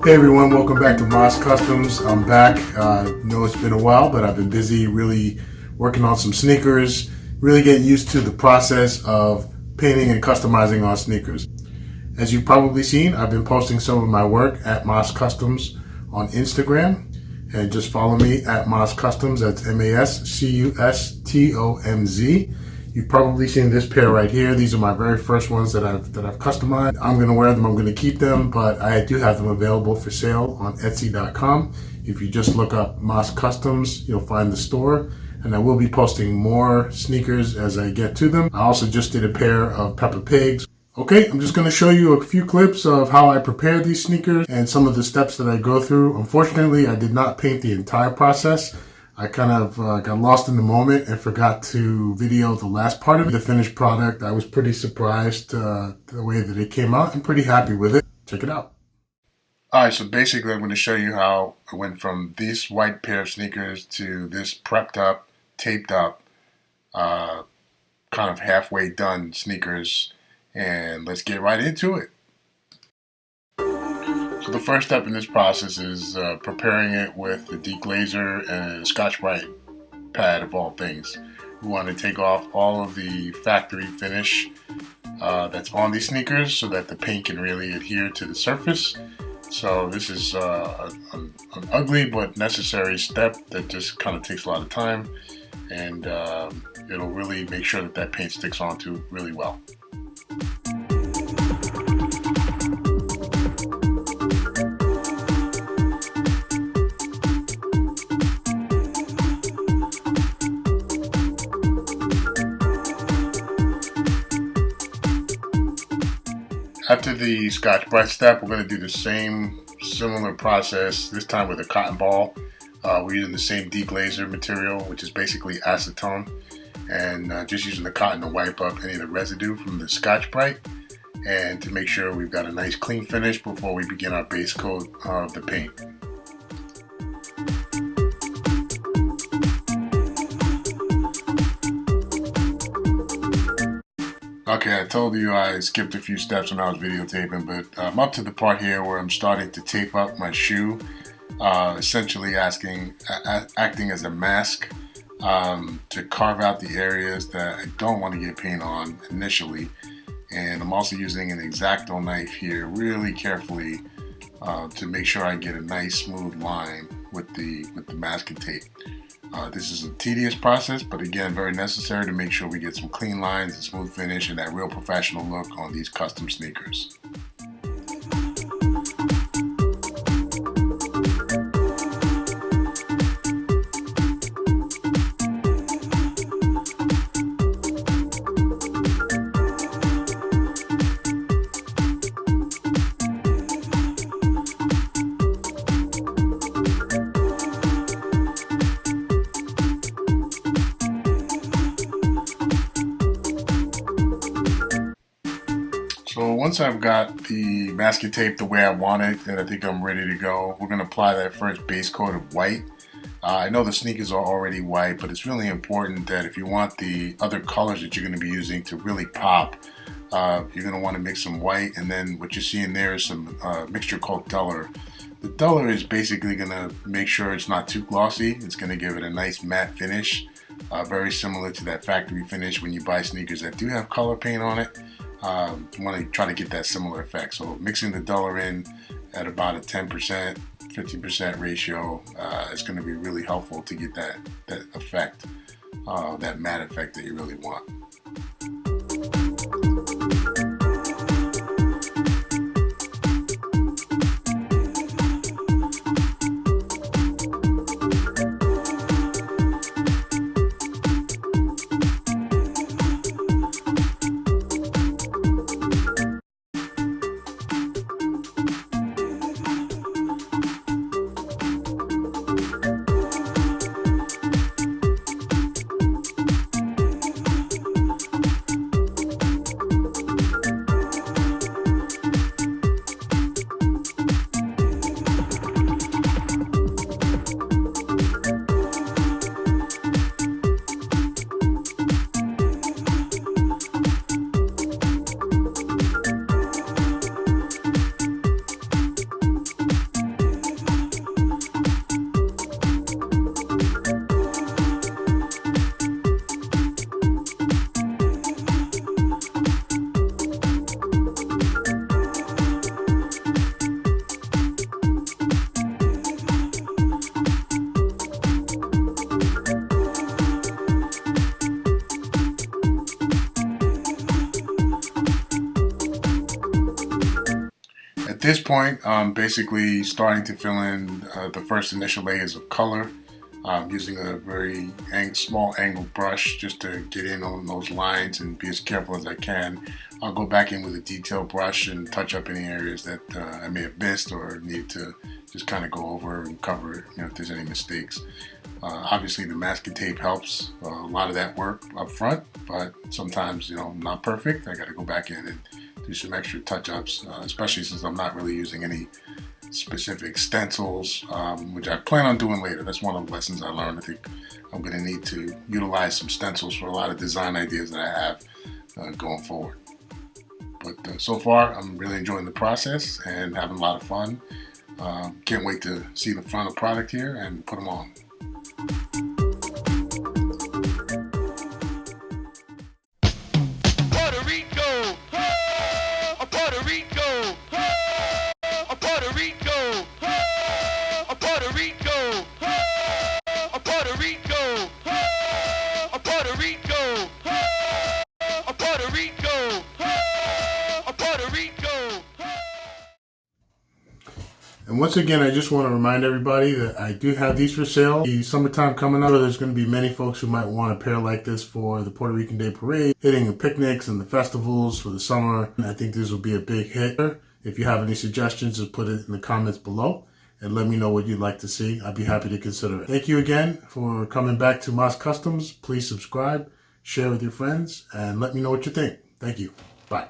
Hey everyone, welcome back to MasCustomz. I'm back. Know it's been a while, but I've been busy really working on some sneakers, really getting used to the process of painting and customizing on sneakers. As you've probably seen, I've been posting some of my work at MasCustomz on Instagram, and just follow me at MasCustomz. That's MasCustomz. You've probably seen this pair right here. These are my very first ones that I've customized. I'm going to wear them. I'm going to keep them, but I do have them available for sale on Etsy.com. If you just look up MasCustomz, you'll find the store, and I will be posting more sneakers as I get to them. I also just did a pair of Peppa Pigs. Okay, I'm just going to show you a few clips of how I prepare these sneakers and some of the steps that I go through. Unfortunately, I did not paint the entire process. I kind of got lost in the moment and forgot to video the last part of the finished product. I was pretty surprised the way that it came out. I'm pretty happy with it. Check it out. Alright, so basically I'm going to show you how I went from this white pair of sneakers to this prepped up, taped up, kind of halfway done sneakers. And let's get right into it. So the first step in this process is preparing it with the deglazer and a Scotch-Brite pad of all things. We want to take off all of the factory finish that's on these sneakers so that the paint can really adhere to the surface. So this is an ugly but necessary step that just kind of takes a lot of time, and it'll really make sure that paint sticks onto really well. After the Scotch-Brite step, we're going to do the same similar process, this time with a cotton ball. We're using the same deglazer material, which is basically acetone, and just using the cotton to wipe up any of the residue from the Scotch-Brite and to make sure we've got a nice clean finish before we begin our base coat of the paint. Okay, I told you I skipped a few steps when I was videotaping, but I'm up to the part here where I'm starting to tape up my shoe, essentially acting as a mask to carve out the areas that I don't want to get paint on initially. And I'm also using an X-Acto knife here really carefully to make sure I get a nice smooth line with the masking tape. This is a tedious process, but again, very necessary to make sure we get some clean lines and smooth finish and that real professional look on these custom sneakers. So once I've got the masking tape the way I want it, and I think I'm ready to go, we're going to apply that first base coat of white. I know the sneakers are already white, but it's really important that if you want the other colors that you're going to be using to really pop, you're going to want to mix some white, and then what you're seeing there is some mixture called duller. The duller is basically going to make sure it's not too glossy. It's going to give it a nice matte finish, very similar to that factory finish when you buy sneakers that do have color paint on it. You want to try to get that similar effect. So mixing the duller in at about a 10%, 15% ratio is going to be really helpful to get that effect, that matte effect that you really want. this point, I'm basically starting to fill in the first initial layers of color. Using a very small angled brush just to get in on those lines and be as careful as I can. I'll go back in with a detail brush and touch up any areas that I may have missed or need to just kind of go over and cover, if there's any mistakes. Obviously the masking tape helps a lot of that work up front, but sometimes, I'm not perfect. I got to go back in and do some extra touch-ups, especially since I'm not really using any specific stencils, which I plan on doing later. That's one of the lessons I learned. I think I'm going to need to utilize some stencils for a lot of design ideas that I have going forward. But so far, I'm really enjoying the process and having a lot of fun. Can't wait to see the final product here and put them on. Puerto Rico, Puerto Rico, Puerto Rico, Puerto Rico, Puerto Rico, Puerto Rico, Puerto Rico, Puerto Rico. And once again, I just want to remind everybody that I do have these for sale. The summertime coming up, there's going to be many folks who might want a pair like this for the Puerto Rican Day Parade, hitting the picnics and the festivals for the summer. And I think this will be a big hit. If you have any suggestions, just put it in the comments below and let me know what you'd like to see. I'd be happy to consider it. Thank you again for coming back to MasCustomz. Please subscribe, share with your friends, and let me know what you think. Thank you. Bye.